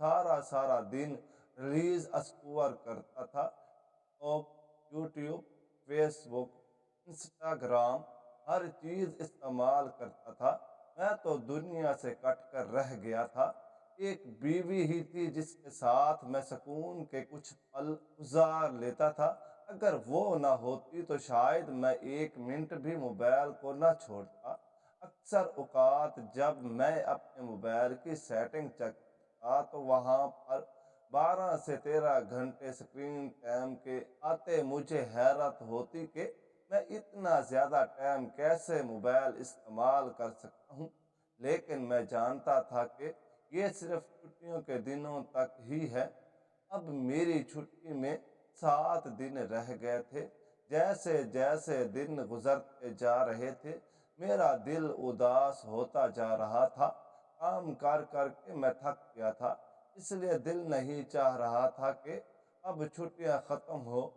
سارا سارا دن reels score کرتا تھا، اور یوٹیوب، فیس بک، انسٹاگرام، ہر چیز استعمال کرتا تھا۔ میں تو دنیا سے کٹ کر رہ گیا تھا۔ ایک بیوی ہی تھی جس کے ساتھ میں سکون کے کچھ پل گزار لیتا تھا۔ اگر وہ نہ ہوتی تو شاید میں ایک منٹ بھی موبائل کو نہ چھوڑتا۔ اکثر اوقات جب میں اپنے موبائل کی سیٹنگ چیک کرتا تو وہاں پر 12 سے 13 گھنٹے اسکرین ٹائم کے آتے۔ مجھے حیرت ہوتی کہ میں اتنا زیادہ ٹائم کیسے موبائل استعمال کر سکتا ہوں، لیکن میں جانتا تھا کہ یہ صرف چھٹیوں کے دنوں تک ہی ہے۔ اب میری چھٹی میں 7 دن رہ گئے تھے۔ جیسے جیسے دن گزرتے جا رہے تھے میرا دل اداس ہوتا جا رہا تھا۔ کام کر کے میں تھک گیا تھا، اس لیے دل نہیں چاہ رہا تھا کہ اب چھٹیاں ختم ہو،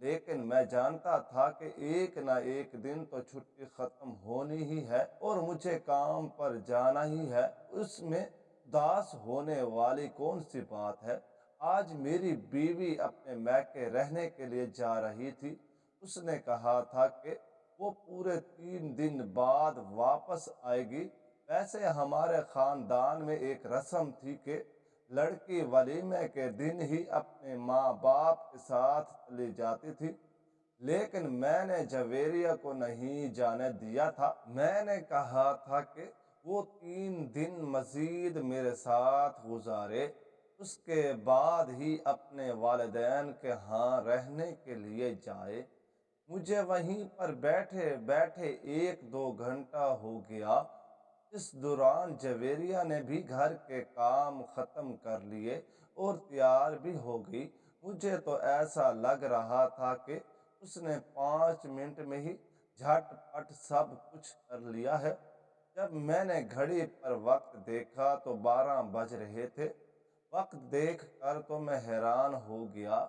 لیکن میں جانتا تھا کہ ایک نہ ایک دن تو چھٹی ختم ہونی ہی ہے اور مجھے کام پر جانا ہی ہے۔ اس میں اداس ہونے والی کون سی بات ہے؟ آج میری بیوی اپنے میکے رہنے کے لیے جا رہی تھی۔ اس نے کہا تھا کہ وہ پورے 3 دن بعد واپس آئے گی۔ ویسے ہمارے خاندان میں ایک رسم تھی کہ لڑکی ولیمے کے دن ہی اپنے ماں باپ کے ساتھ چلی جاتی تھی، لیکن میں نے جویریہ کو نہیں جانے دیا تھا۔ میں نے کہا تھا کہ وہ 3 دن مزید میرے ساتھ گزارے، اس کے بعد ہی اپنے والدین کے ہاں رہنے کے لیے جائے۔ مجھے وہیں پر بیٹھے بیٹھے 1-2 گھنٹہ ہو گیا۔ اس دوران جویریہ نے بھی گھر کے کام ختم کر لیے اور تیار بھی ہو گئی۔ مجھے تو ایسا لگ رہا تھا کہ اس نے 5 منٹ میں ہی جھٹ پٹ سب کچھ کر لیا ہے۔ جب میں نے گھڑی پر وقت دیکھا تو 12 بج رہے تھے۔ وقت دیکھ کر تو میں حیران ہو گیا۔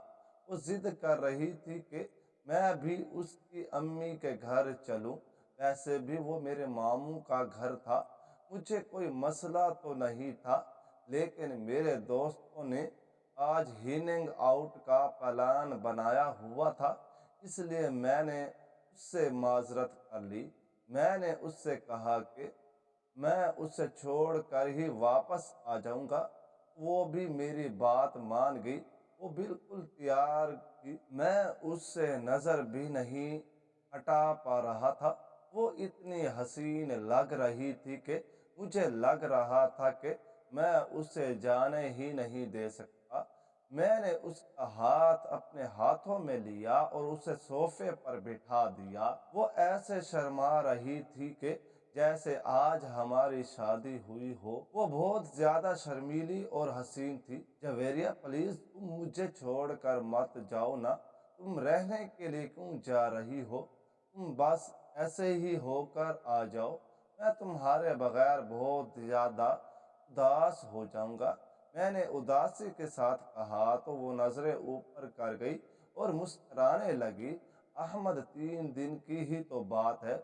وہ ضد کر رہی تھی کہ میں بھی اس کی امی کے گھر چلوں۔ ویسے بھی وہ میرے ماموں کا گھر تھا، مجھے کوئی مسئلہ تو نہیں تھا، لیکن میرے دوستوں نے آج ہینگ آؤٹ کا پلان بنایا ہوا تھا، اس لیے میں نے اس سے معذرت کر لی۔ میں نے اس سے کہا کہ میں اسے چھوڑ کر ہی واپس آ جاؤں گا۔ وہ بھی میری بات مان گئی، وہ بالکل تیار تھی۔ میں اس سے نظر بھی نہیں ہٹا پا رہا تھا۔ وہ اتنی حسین لگ رہی تھی کہ مجھے لگ رہا تھا کہ میں اسے جانے ہی نہیں دے سکتا۔ میں نے اس کا ہاتھ اپنے ہاتھوں میں لیا اور اسے صوفے پر بٹھا دیا۔ وہ ایسے شرما رہی تھی کہ جیسے آج ہماری شادی ہوئی ہو۔ وہ بہت زیادہ شرمیلی اور حسین تھی۔ جویریہ پلیز تم مجھے چھوڑ کر مت جاؤ نا، تم رہنے کے لیے کیوں جا رہی ہو؟ تم بس ایسے ہی ہو کر آ جاؤ، میں تمہارے بغیر بہت زیادہ اداس ہو جاؤں گا۔ میں نے اداسی کے ساتھ کہا تو وہ نظریں اوپر کر گئی اور مسکرانے لگی۔ احمد 3 دن کی ہی تو بات ہے،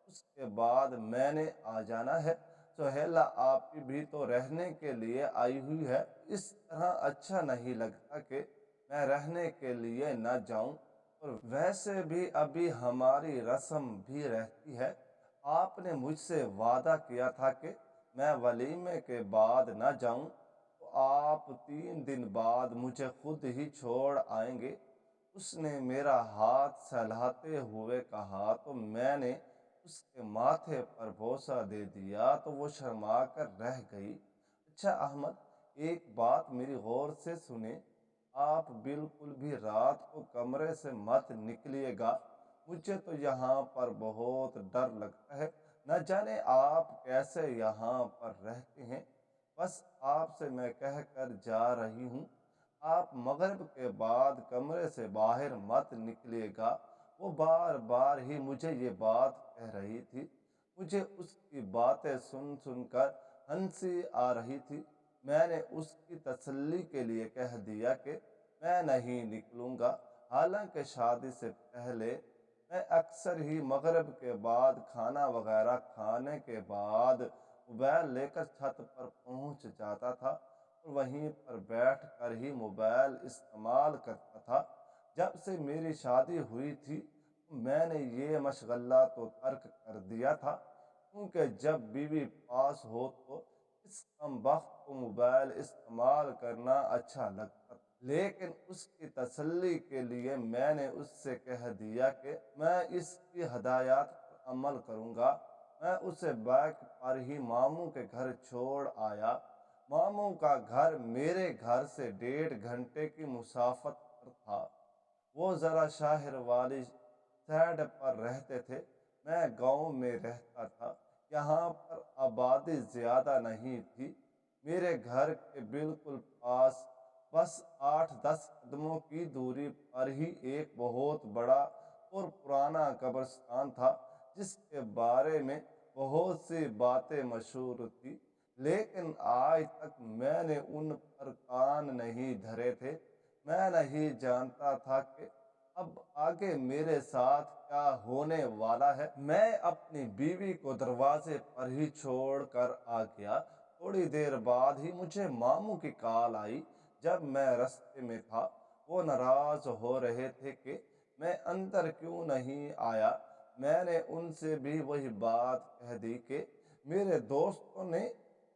اس کے بعد میں نے آ جانا ہے۔ سہیلا آپ بھی تو رہنے کے لیے آئی ہوئی ہے، اس طرح اچھا نہیں لگتا کہ میں رہنے کے لیے نہ جاؤں، اور ویسے بھی ابھی ہماری رسم بھی رہتی ہے۔ آپ نے مجھ سے وعدہ کیا تھا کہ میں ولیمے کے بعد نہ جاؤں، تو آپ 3 دن بعد مجھے خود ہی چھوڑ آئیں گے۔ اس نے میرا ہاتھ سہلاتے ہوئے کہا تو میں نے اس کے ماتھے پر بوسہ دے دیا تو وہ شرما کر رہ گئی۔ اچھا احمد، ایک بات میری غور سے سنیں، آپ بالکل بھی رات کو کمرے سے مت نکلیے گا، مجھے تو یہاں پر بہت ڈر لگتا ہے، نہ جانے آپ کیسے یہاں پر رہتے ہیں۔ بس آپ سے میں کہہ کر جا رہی ہوں، آپ مغرب کے بعد کمرے سے باہر مت نکلیے گا۔ وہ بار بار ہی مجھے یہ بات کہہ رہی تھی۔ مجھے اس کی باتیں سن سن کر ہنسی آ رہی تھی۔ میں نے اس کی تسلی کے لیے کہہ دیا کہ میں نہیں نکلوں گا۔ حالانکہ شادی سے پہلے میں اکثر ہی مغرب کے بعد کھانا وغیرہ کھانے کے بعد موبائل لے کر چھت پر پہنچ جاتا تھا اور وہیں پر بیٹھ کر ہی موبائل استعمال کرتا تھا۔ جب سے میری شادی ہوئی تھی میں نے یہ مشغلہ تو ترک کر دیا تھا، کیونکہ جب بیوی پاس ہو تو اس کم وقت کو موبائل استعمال کرنا اچھا لگتا تھا۔ لیکن اس کی تسلی کے لیے میں نے اس سے کہہ دیا کہ میں اس کی ہدایات پر عمل کروں گا۔ میں اسے بائک پر ہی ماموں کے گھر چھوڑ آیا۔ ماموں کا گھر میرے گھر سے 1.5 گھنٹے کی مسافت پر تھا۔ وہ ذرا شہر والی سائڈ پر رہتے تھے، میں گاؤں میں رہتا تھا۔ یہاں پر آبادی زیادہ نہیں تھی۔ میرے گھر کے بالکل پاس بس 8-10 قدموں کی دوری پر ہی ایک بہت بڑا اور پرانا قبرستان تھا، جس کے بارے میں بہت سی باتیں مشہور تھی، لیکن آج تک میں نے ان پر کان نہیں دھرے تھے۔ میں نہیں جانتا تھا کہ اب آگے میرے ساتھ کیا ہونے والا ہے۔ میں اپنی بیوی کو دروازے پر ہی چھوڑ کر آ گیا۔ تھوڑی دیر بعد ہی مجھے ماموں کی کال آئی۔ جب میں رستے میں تھا وہ ناراض ہو رہے تھے کہ میں اندر کیوں نہیں آیا۔ میں نے ان سے بھی وہی بات کہہ دی کہ میرے دوستوں نے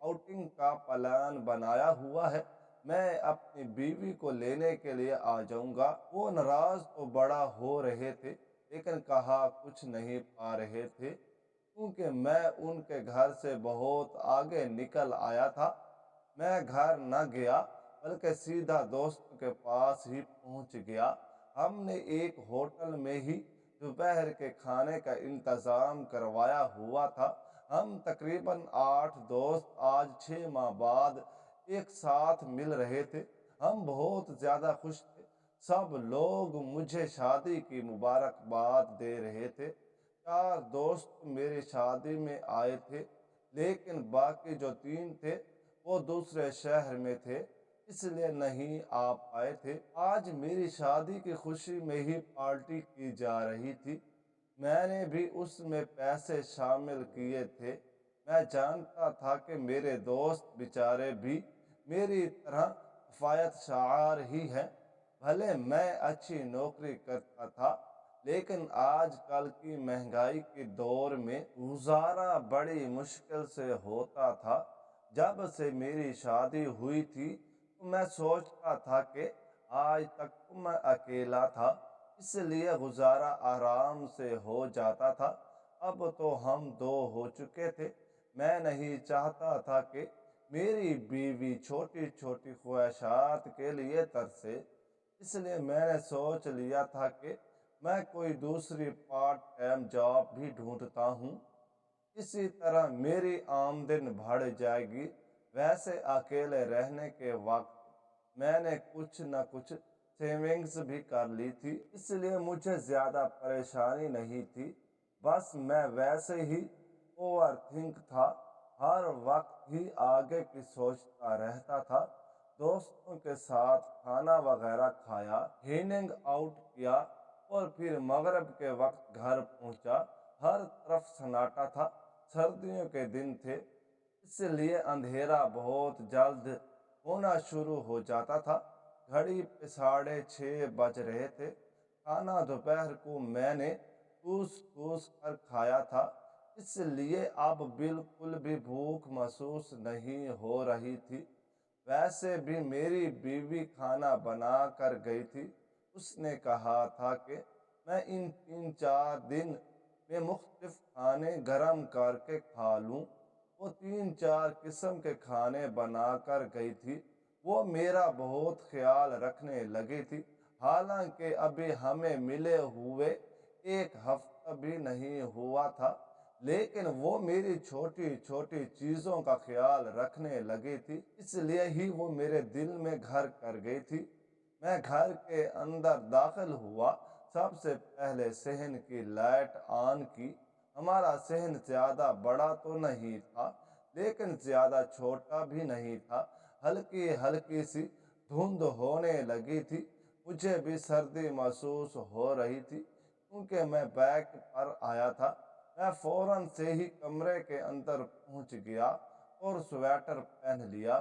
آؤٹنگ کا پلان بنایا ہوا ہے، میں اپنی بیوی کو لینے کے لیے آ جاؤں گا۔ وہ ناراض تو بڑا ہو رہے تھے، لیکن کہا کچھ نہیں پا رہے تھے، کیونکہ میں ان کے گھر سے بہت آگے نکل آیا تھا۔ میں گھر نہ گیا بلکہ سیدھا دوست کے پاس ہی پہنچ گیا۔ ہم نے ایک ہوٹل میں ہی دوپہر کے کھانے کا انتظام کروایا ہوا تھا۔ ہم تقریباً 8 دوست آج 6 ماہ بعد ایک ساتھ مل رہے تھے۔ ہم بہت زیادہ خوش تھے۔ سب لوگ مجھے شادی کی مبارکباد دے رہے تھے۔ 4 دوست میری شادی میں آئے تھے، لیکن باقی جو 3 تھے وہ دوسرے شہر میں تھے، اس لیے نہیں آ پائے تھے۔ آج میری شادی کی خوشی میں ہی پارٹی کی جا رہی تھی۔ میں نے بھی اس میں پیسے شامل کیے تھے۔ میں جانتا تھا کہ میرے دوست بیچارے بھی میری طرح کفایت شعار ہی ہیں۔ بھلے میں اچھی نوکری کرتا تھا، لیکن آج کل کی مہنگائی کے دور میں گزارا بڑی مشکل سے ہوتا تھا۔ جب سے میری شادی ہوئی تھی تو میں سوچتا تھا کہ آج تک تو میں اکیلا تھا، اس لیے گزارا آرام سے ہو جاتا تھا۔ اب تو ہم 2 ہو چکے تھے۔ میں نہیں چاہتا تھا کہ میری بیوی چھوٹی چھوٹی خواہشات کے لیے ترسے، اس لیے میں نے سوچ لیا تھا کہ میں کوئی دوسری پارٹ ٹائم جاب بھی ڈھونڈتا ہوں۔ اسی طرح میری آمدن بڑھ جائے گی۔ ویسے اکیلے رہنے کے وقت میں نے کچھ نہ کچھ سیونگز بھی کر لی تھی، اس لیے مجھے زیادہ پریشانی نہیں تھی۔ بس میں ویسے ہی اوور تھنک تھا، ہر وقت ہی آگے کی سوچتا رہتا تھا۔ دوستوں کے ساتھ کھانا وغیرہ کھایا، ہینگ آؤٹ کیا اور پھر مغرب کے وقت گھر پہنچا۔ ہر طرف سناٹا تھا، سردیوں کے دن تھے، اس لیے اندھیرا بہت جلد ہونا شروع ہو جاتا تھا۔ گھڑی پہ 6:30 بج رہے تھے۔ کھانا دوپہر کو میں نے ٹوس ٹوس کر کھایا تھا، اس لیے اب بالکل بھی بھوک محسوس نہیں ہو رہی تھی۔ ویسے بھی میری بیوی کھانا بنا کر گئی تھی۔ اس نے کہا تھا کہ میں ان 3-4 دن میں مختلف کھانے گرم کر کے کھا لوں۔ وہ 3-4 قسم کے کھانے بنا کر گئی تھی۔ وہ میرا بہت خیال رکھنے لگی تھی، حالانکہ ابھی ہمیں ملے ہوئے 1 ہفتہ بھی نہیں ہوا تھا، لیکن وہ میری چھوٹی چھوٹی چیزوں کا خیال رکھنے لگی تھی، اس لیے ہی وہ میرے دل میں گھر کر گئی تھی۔ میں گھر کے اندر داخل ہوا، سب سے پہلے صحن کی لائٹ آن کی۔ ہمارا صحن زیادہ بڑا تو نہیں تھا، لیکن زیادہ چھوٹا بھی نہیں تھا۔ ہلکی ہلکی سی دھند ہونے لگی تھی۔ مجھے بھی سردی محسوس ہو رہی تھی، کیونکہ میں بائک پر آیا تھا۔ میں فوراً سے ہی کمرے کے اندر پہنچ گیا اور سویٹر پہن لیا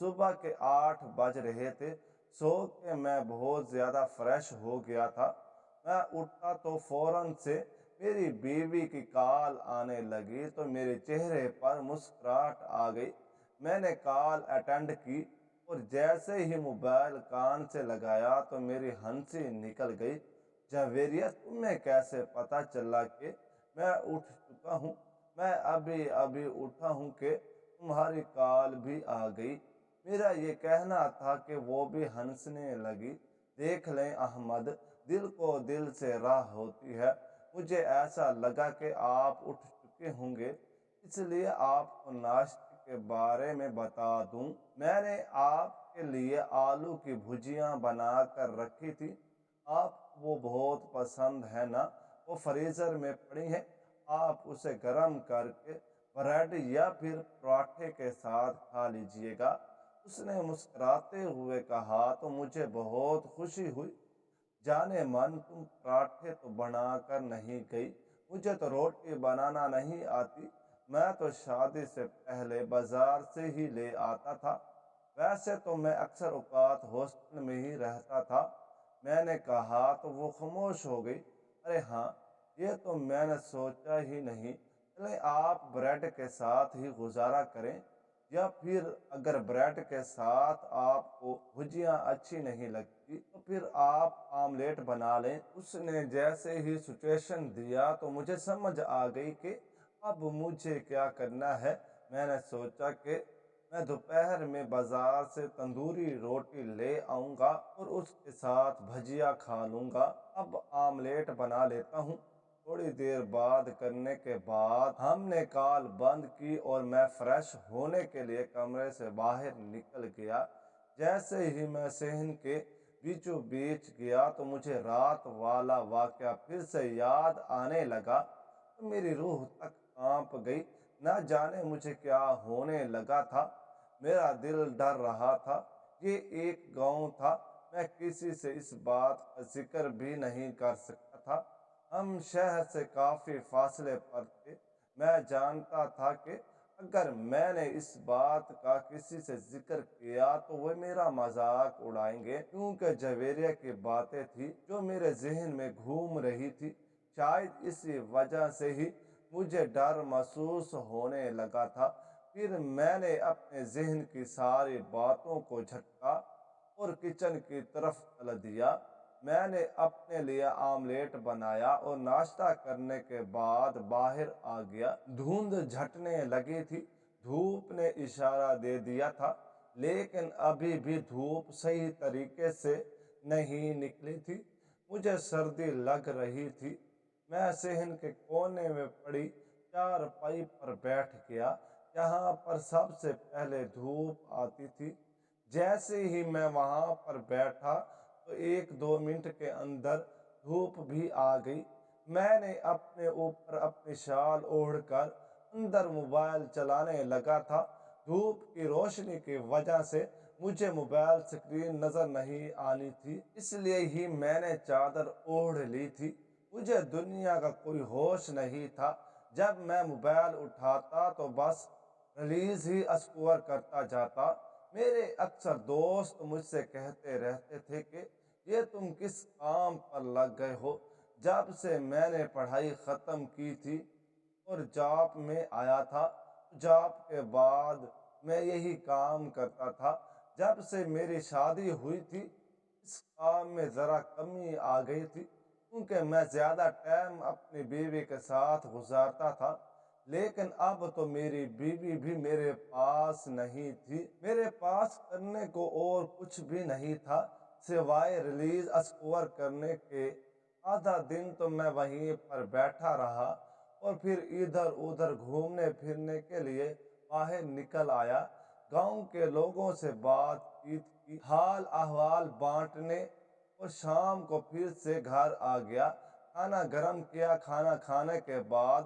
صبح کے 8 بج رہے تھے۔ سو کے میں بہت زیادہ فریش ہو گیا تھا۔ میں اٹھا تو فوراً سے میری بیوی کی کال آنے لگی تو میرے چہرے پر مسکراہٹ آ گئی۔ میں نے کال اٹینڈ کی اور جیسے ہی موبائل کان سے لگایا تو میری ہنسی نکل گئی۔ جاویریہ، تمہیں کیسے پتہ چلا کہ میں اٹھ چکا ہوں؟ میں ابھی ابھی اٹھا ہوں کہ تمہاری کال بھی آ گئی۔ میرا یہ کہنا تھا کہ وہ بھی ہنسنے لگی۔ دیکھ لیں احمد، دل کو دل سے راہ ہوتی ہے۔ مجھے ایسا لگا کہ آپ اٹھ چکے ہوں گے، اس لیے آپ کو ناشتے کے بارے میں بتا دوں۔ میں نے آپ کے لیے آلو کی بھجیاں بنا کر رکھی تھی، آپ کو وہ بہت پسند ہے نا؟ وہ فریزر میں پڑی ہے، آپ اسے گرم کر کے بریڈ یا پھر پراٹھے کے ساتھ کھا لیجئے گا۔ اس نے مسکراتے ہوئے کہا تو مجھے بہت خوشی ہوئی۔ جانے من، تم پراٹھے تو بنا کر نہیں گئی؟ مجھے تو روٹی بنانا نہیں آتی، میں تو شادی سے پہلے بازار سے ہی لے آتا تھا۔ ویسے تو میں اکثر اوقات ہاسٹل میں ہی رہتا تھا۔ میں نے کہا تو وہ خاموش ہو گئی۔ ارے ہاں، یہ تو میں نے سوچا ہی نہیں۔ چلیں آپ بریڈ کے ساتھ ہی گزارا کریں، یا پھر اگر بریڈ کے ساتھ آپ کو بھجیاں اچھی نہیں لگتی تو پھر آپ آملیٹ بنا لیں۔ اس نے جیسے ہی سچویشن دیا تو مجھے سمجھ آ گئی کہ اب مجھے کیا کرنا ہے۔ میں نے سوچا کہ میں دوپہر میں بازار سے تندوری روٹی لے آؤں گا اور اس کے ساتھ بھجیا کھا لوں گا۔ اب آملیٹ بنا لیتا ہوں۔ تھوڑی دیر بات کرنے کے بعد ہم نے کال بند کی اور میں فریش ہونے کے لیے کمرے سے باہر نکل گیا۔ جیسے ہی میں صحن کے بیچوں بیچ گیا تو مجھے رات والا واقعہ پھر سے یاد آنے لگا تو میری روح تک کانپ گئی۔ نہ جانے مجھے کیا ہونے لگا تھا، میرا دل ڈر رہا تھا۔ یہ ایک گاؤں تھا، میں کسی سے اس بات کا ذکر بھی نہیں کر سکتا تھا۔ ہم شہر سے کافی فاصلے پر تھے۔ میں جانتا تھا کہ اگر میں نے اس بات کا کسی سے ذکر کیا تو وہ میرا مذاق اڑائیں گے، کیونکہ جویریہ کی باتیں تھیں جو میرے ذہن میں گھوم رہی تھی۔ شاید اسی وجہ سے ہی مجھے ڈر محسوس ہونے لگا تھا۔ پھر میں نے اپنے ذہن کی ساری باتوں کو جھٹکا اور کچن کی طرف چل دیا۔ میں نے اپنے لیے آملیٹ بنایا اور ناشتہ کرنے کے بعد باہر آ گیا۔ دھند جھٹنے لگی تھی، دھوپ نے اشارہ دے دیا تھا، لیکن ابھی بھی دھوپ صحیح طریقے سے نہیں نکلی تھی۔ مجھے سردی لگ رہی تھی۔ میں صحن کے کونے میں پڑی چارپائی پر بیٹھ گیا، جہاں پر سب سے پہلے دھوپ آتی تھی۔ جیسے ہی میں وہاں پر بیٹھا تو 1-2 منٹ کے اندر دھوپ بھی آ گئی۔ میں نے اپنے اوپر اپنی شال اوڑھ کر اندر موبائل چلانے لگا تھا۔ دھوپ کی روشنی کی وجہ سے مجھے موبائل سکرین نظر نہیں آنی تھی، اس لیے ہی میں نے چادر اوڑھ لی تھی۔ مجھے دنیا کا کوئی ہوش نہیں تھا۔ جب میں موبائل اٹھاتا تو بس ریلز ہی اسکرول کرتا جاتا۔ میرے اکثر دوست مجھ سے کہتے رہتے تھے کہ یہ تم کس کام پر لگ گئے ہو؟ جب سے میں نے پڑھائی ختم کی تھی اور جاب میں آیا تھا، جاب کے بعد میں یہی کام کرتا تھا۔ جب سے میری شادی ہوئی تھی، اس کام میں ذرا کمی آ گئی تھی، کیونکہ میں زیادہ ٹائم اپنی بیوی کے ساتھ گزارتا تھا۔ لیکن اب تو میری بیوی بھی میرے پاس نہیں تھی، میرے پاس کرنے کو اور کچھ بھی نہیں تھا سوائے ریلیز اسکور کرنے کے۔ آدھا دن تو میں وہیں پر بیٹھا رہا اور پھر ادھر ادھر گھومنے پھرنے کے لیے باہر نکل آیا۔ گاؤں کے لوگوں سے بات چیت کی، حال احوال بانٹنے، اور شام کو پھر سے گھر آ گیا۔ کھانا گرم کیا، کھانا کھانے کے بعد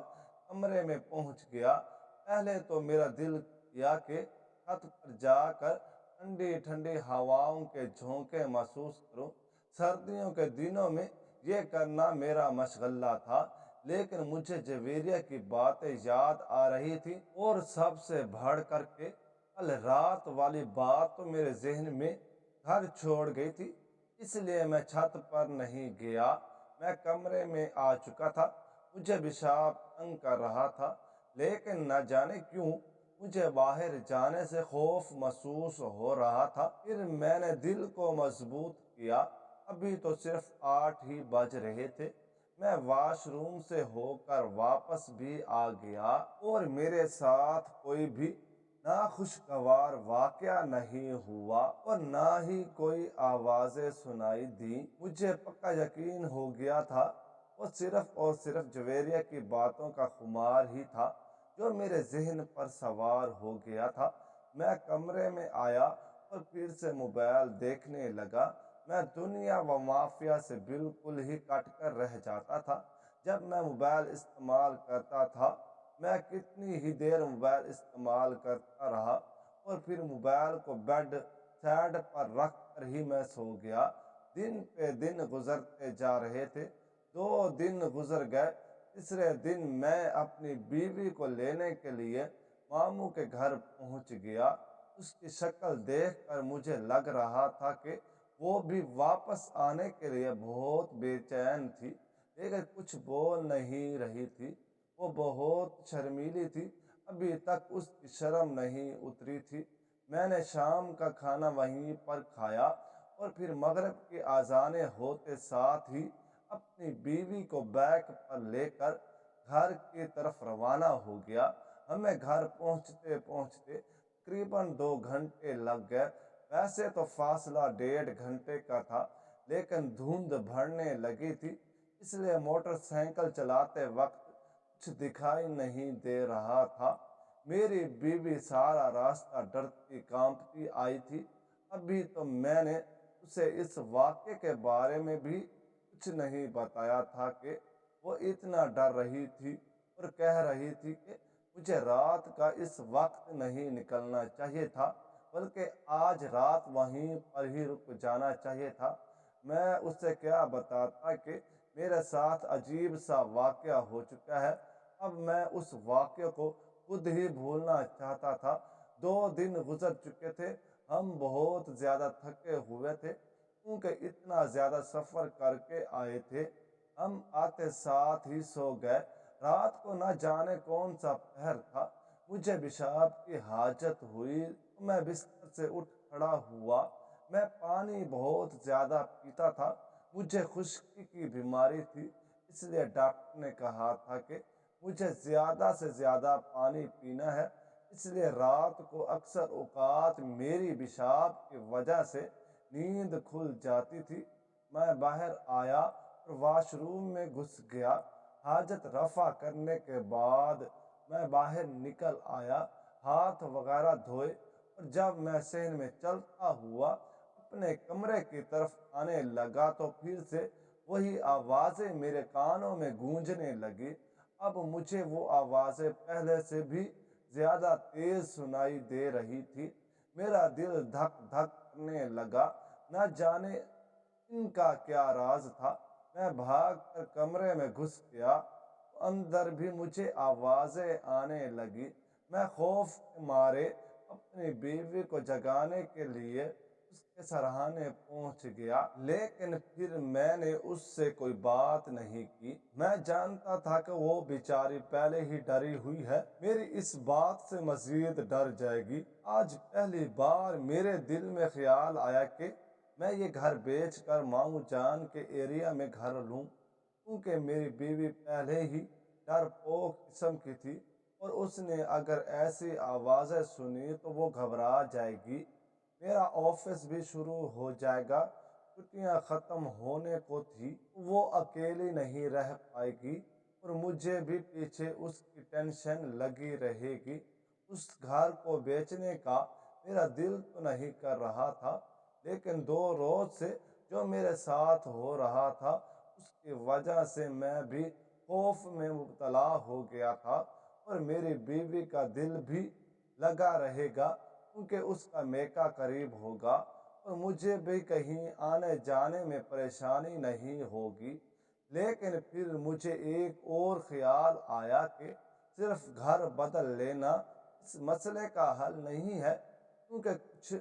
کمرے میں پہنچ گیا۔ پہلے تو میرا دل کیا کہ چھت پر جا کر ٹھنڈی ٹھنڈی ہواؤں کے جھونکے محسوس کروں۔ سردیوں کے دنوں میں یہ کرنا میرا مشغلہ تھا، لیکن مجھے جویریہ کی باتیں یاد آ رہی تھی، اور سب سے بڑھ کر کے کل رات والی بات تو میرے ذہن میں گھر چھوڑ گئی تھی، اس لیے میں چھت پر نہیں گیا۔ میں کمرے میں آ چکا تھا، مجھے پیشاب تنگ کر رہا تھا، لیکن نہ جانے کیوں مجھے باہر جانے سے خوف محسوس ہو رہا تھا۔ پھر میں نے دل کو مضبوط کیا، ابھی تو صرف 8 ہی بج رہے تھے۔ میں واش روم سے ہو کر واپس بھی آ گیا اور میرے ساتھ کوئی بھی ناخوشگوار واقعہ نہیں ہوا اور نہ ہی کوئی آوازیں سنائی دیں۔ مجھے پکا یقین ہو گیا تھا وہ صرف اور صرف جویریہ کی باتوں کا خمار ہی تھا جو میرے ذہن پر سوار ہو گیا تھا۔ میں کمرے میں آیا اور پھر سے موبائل دیکھنے لگا۔ میں دنیا و مافیا سے بالکل ہی کٹ کر رہ جاتا تھا۔ جب میں موبائل استعمال کرتا تھا، میں کتنی ہی دیر موبائل استعمال کرتا رہا اور پھر موبائل کو بیڈ سائڈ پر رکھ کر ہی میں سو گیا۔ دن پہ دن گزرتے جا رہے تھے، 2 دن گزر گئے۔ تیسرے دن میں اپنی بیوی کو لینے کے لیے ماموں کے گھر پہنچ گیا۔ اس کی شکل دیکھ کر مجھے لگ رہا تھا کہ وہ بھی واپس آنے کے لیے بہت بے چین تھی، لیکن کچھ بول نہیں رہی تھی۔ وہ بہت شرمیلی تھی، ابھی تک اس کی شرم نہیں اتری تھی۔ میں نے شام کا کھانا وہیں پر کھایا اور پھر مغرب کی اذانیں ہوتے ساتھ ہی اپنی بیوی کو بیک پر لے کر گھر کی طرف روانہ ہو گیا۔ ہمیں گھر پہنچتے پہنچتے تقریباً 2 گھنٹے لگ گئے۔ ویسے تو فاصلہ 1.5 گھنٹے کا تھا، لیکن دھند بڑھنے لگی تھی، اس لیے موٹر سائیکل چلاتے وقت کچھ دکھائی نہیں دے رہا تھا۔ میری بیوی سارا راستہ ڈرتی کانپتی آئی تھی۔ ابھی تو میں نے اسے اس واقعے کے بارے میں بھی کچھ نہیں بتایا تھا کہ وہ اتنا ڈر رہی تھی اور کہہ رہی تھی کہ مجھے رات کا اس وقت نہیں نکلنا چاہیے تھا، بلکہ آج رات وہیں پر ہی رک جانا چاہیے تھا۔ میں اسے کیا بتاتا کہ میرے ساتھ عجیب سا واقعہ ہو چکا ہے۔ اب میں اس واقعے کو خود ہی بھولنا چاہتا تھا۔ 2 دن گزر چکے تھے، ہم بہت زیادہ تھکے ہوئے تھے کیونکہ اتنا زیادہ سفر کر کے آئے تھے۔ ہم آتے ساتھ ہی سو گئے۔ رات کو نہ جانے کون سا پہر تھا، مجھے پیشاب کی حاجت ہوئی تو میں بستر سے اٹھ کھڑا ہوا۔ میں پانی بہت زیادہ پیتا تھا، مجھے خشکی کی بیماری تھی، اس لیے ڈاکٹر نے کہا تھا کہ مجھے زیادہ سے زیادہ پانی پینا ہے۔ اس لیے رات کو اکثر اوقات میری پیشاب کی وجہ سے نیند کھل جاتی تھی۔ میں باہر آیا اور واش روم میں گھس گیا۔ حاجت رفع کرنے کے بعد میں باہر نکل آیا، ہاتھ وغیرہ دھوئے، اور جب میں صحن میں چلتا ہوا اپنے کمرے کی طرف آنے لگا تو پھر سے وہی آوازیں میرے کانوں میں گونجنے لگی۔ اب مجھے وہ آوازیں پہلے سے بھی زیادہ تیز سنائی دے رہی تھی۔ میرا دل دھک دھک کرنے لگا، نہ جانے ان کا کیا راز تھا۔ میں بھاگ کر کمرے میں گھس گیا تو اندر بھی مجھے آوازیں آنے لگی۔ میں خوف کے مارے اپنی بیوی کو جگانے کے لیے اس کے سرہانے پہنچ گیا، لیکن پھر میں نے اس سے کوئی بات نہیں کی۔ میں جانتا تھا کہ وہ بیچاری پہلے ہی ڈری ہوئی ہے، میری اس بات سے مزید ڈر جائے گی۔ آج پہلی بار میرے دل میں خیال آیا کہ میں یہ گھر بیچ کر ماموں جان کے ایریا میں گھر لوں، کیونکہ میری بیوی پہلے ہی ڈرپوک قسم کی تھی اور اس نے اگر ایسی آوازیں سنی تو وہ گھبرا جائے گی۔ میرا آفس بھی شروع ہو جائے گا، چھٹیاں ختم ہونے کو تھی، وہ اکیلی نہیں رہ پائے گی اور مجھے بھی پیچھے اس کی ٹینشن لگی رہے گی۔ اس گھر کو بیچنے کا میرا دل تو نہیں کر رہا تھا، لیکن 2 روز سے جو میرے ساتھ ہو رہا تھا اس کی وجہ سے میں بھی خوف میں مبتلا ہو گیا تھا، اور میری بیوی کا دل بھی لگا رہے گا کیونکہ اس کا میکا قریب ہوگا اور مجھے بھی کہیں آنے جانے میں پریشانی نہیں ہوگی۔ لیکن پھر مجھے ایک اور خیال آیا کہ صرف گھر بدل لینا اس مسئلے کا حل نہیں ہے، کیونکہ کچھ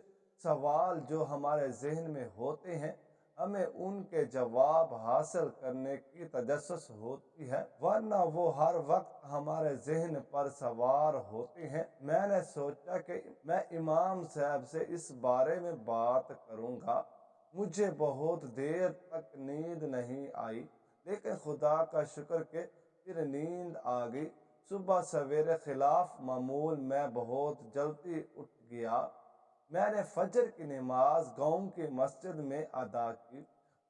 سوال جو ہمارے ذہن میں ہوتے ہیں ہمیں ان کے جواب حاصل کرنے کی تجسس ہوتی ہے، ورنہ وہ ہر وقت ہمارے ذہن پر سوار ہوتے ہیں۔ میں نے سوچا کہ میں امام صاحب سے اس بارے میں بات کروں گا۔ مجھے بہت دیر تک نیند نہیں آئی، لیکن خدا کا شکر کہ پھر نیند آ گئی۔ صبح سویرے خلاف معمول میں بہت جلدی اٹھ گیا۔ میں نے فجر کی نماز گاؤں کی مسجد میں ادا کی۔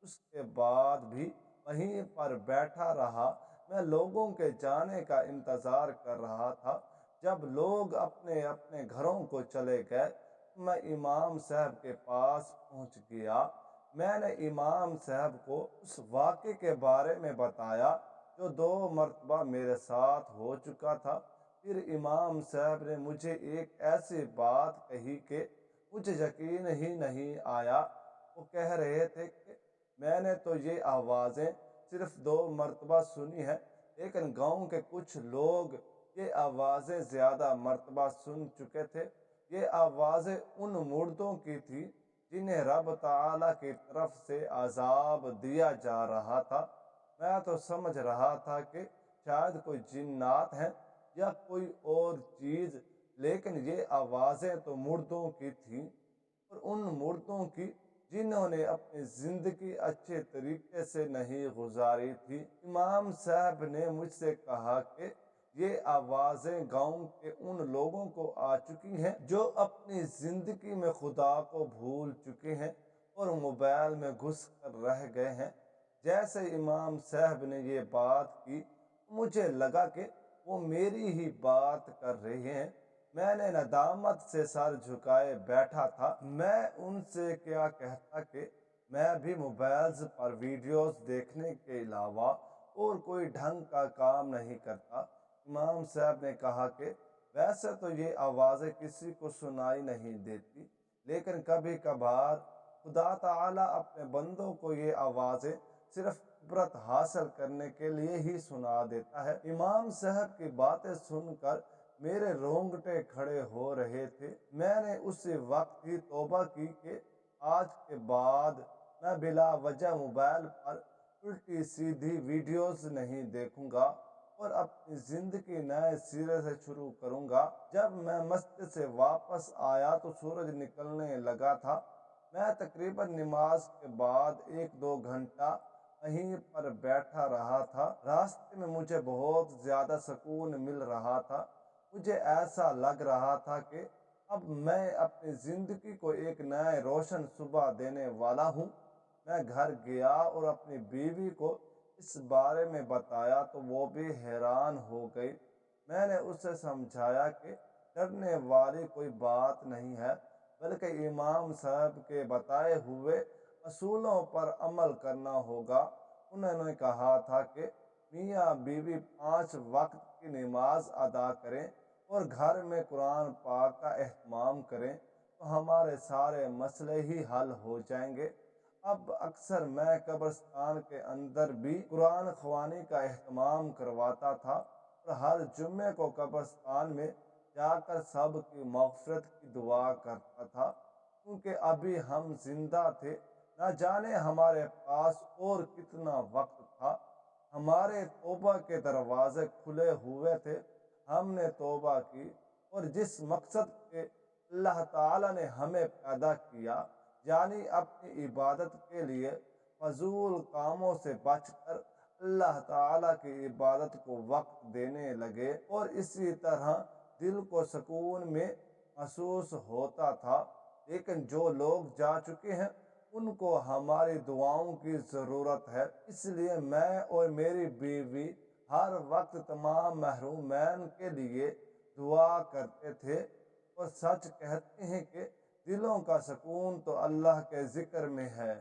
اس کے بعد بھی وہیں پر بیٹھا رہا۔ میں لوگوں کے جانے کا انتظار کر رہا تھا۔ جب لوگ اپنے اپنے گھروں کو چلے گئے تو میں امام صاحب کے پاس پہنچ گیا۔ میں نے امام صاحب کو اس واقعے کے بارے میں بتایا جو 2 مرتبہ میرے ساتھ ہو چکا تھا۔ پھر امام صاحب نے مجھے ایک ایسی بات کہی کہ مجھے یقین ہی نہیں آیا۔ وہ کہہ رہے تھے کہ میں نے تو یہ آوازیں صرف 2 مرتبہ سنی ہیں، لیکن گاؤں کے کچھ لوگ یہ آوازیں زیادہ مرتبہ سن چکے تھے۔ یہ آوازیں ان مردوں کی تھی جنہیں رب تعالیٰ کی طرف سے عذاب دیا جا رہا تھا۔ میں تو سمجھ رہا تھا کہ شاید کوئی جنات ہیں یا کوئی اور چیز، لیکن یہ آوازیں تو مردوں کی تھیں، اور ان مردوں کی جنہوں نے اپنی زندگی اچھے طریقے سے نہیں گزاری تھی۔ امام صاحب نے مجھ سے کہا کہ یہ آوازیں گاؤں کے ان لوگوں کو آ چکی ہیں جو اپنی زندگی میں خدا کو بھول چکے ہیں اور موبائل میں گھس کر رہ گئے ہیں۔ جیسے امام صاحب نے یہ بات کی، مجھے لگا کہ وہ میری ہی بات کر رہے ہیں۔ میں نے ندامت سے سر جھکائے بیٹھا تھا۔ میں ان سے کیا کہتا کہ میں بھی موبائلز پر ویڈیوز دیکھنے کے علاوہ اور کوئی ڈھنگ کا کام نہیں کرتا۔ امام صاحب نے کہا کہ ویسے تو یہ آوازیں کسی کو سنائی نہیں دیتی، لیکن کبھی کبھار خدا تعالیٰ اپنے بندوں کو یہ آوازیں صرف عبرت حاصل کرنے کے لیے ہی سنا دیتا ہے۔ امام صاحب کی باتیں سن کر میرے رونگٹے کھڑے ہو رہے تھے۔ میں نے اسی وقت ہی توبہ کی کہ آج کے بعد میں بلا وجہ موبائل پر الٹی سیدھی ویڈیوز نہیں دیکھوں گا اور اپنی زندگی نئے سرے سے شروع کروں گا۔ جب میں مسجد سے واپس آیا تو سورج نکلنے لگا تھا۔ میں تقریباً نماز کے بعد 1-2 گھنٹہ وہیں پر بیٹھا رہا تھا۔ راستے میں مجھے بہت زیادہ سکون مل رہا تھا۔ مجھے ایسا لگ رہا تھا کہ اب میں اپنی زندگی کو ایک نئے روشن صبح دینے والا ہوں۔ میں گھر گیا اور اپنی بیوی کو اس بارے میں بتایا تو وہ بھی حیران ہو گئی۔ میں نے اسے سمجھایا کہ ڈرنے والی کوئی بات نہیں ہے، بلکہ امام صاحب کے بتائے ہوئے اصولوں پر عمل کرنا ہوگا۔ انہوں نے کہا تھا کہ میاں بیوی 5 وقت کی نماز ادا کریں اور گھر میں قرآن پاک کا اہتمام کریں تو ہمارے سارے مسئلے ہی حل ہو جائیں گے۔ اب اکثر میں قبرستان کے اندر بھی قرآن خوانی کا اہتمام کرواتا تھا اور ہر جمعے کو قبرستان میں جا کر سب کی مغفرت کی دعا کرتا تھا، کیونکہ ابھی ہم زندہ تھے، نہ جانے ہمارے پاس اور کتنا وقت تھا۔ ہمارے توبہ کے دروازے کھلے ہوئے تھے۔ ہم نے توبہ کی اور جس مقصد کے اللہ تعالیٰ نے ہمیں پیدا کیا، یعنی اپنی عبادت کے لیے فضول کاموں سے بچ کر اللہ تعالیٰ کی عبادت کو وقت دینے لگے، اور اسی طرح دل کو سکون میں محسوس ہوتا تھا۔ لیکن جو لوگ جا چکے ہیں ان کو ہماری دعاؤں کی ضرورت ہے، اس لیے میں اور میری بیوی ہر وقت تمام محرومین کے لیے دعا کرتے تھے، اور سچ کہتے ہیں کہ دلوں کا سکون تو اللہ کے ذکر میں ہے۔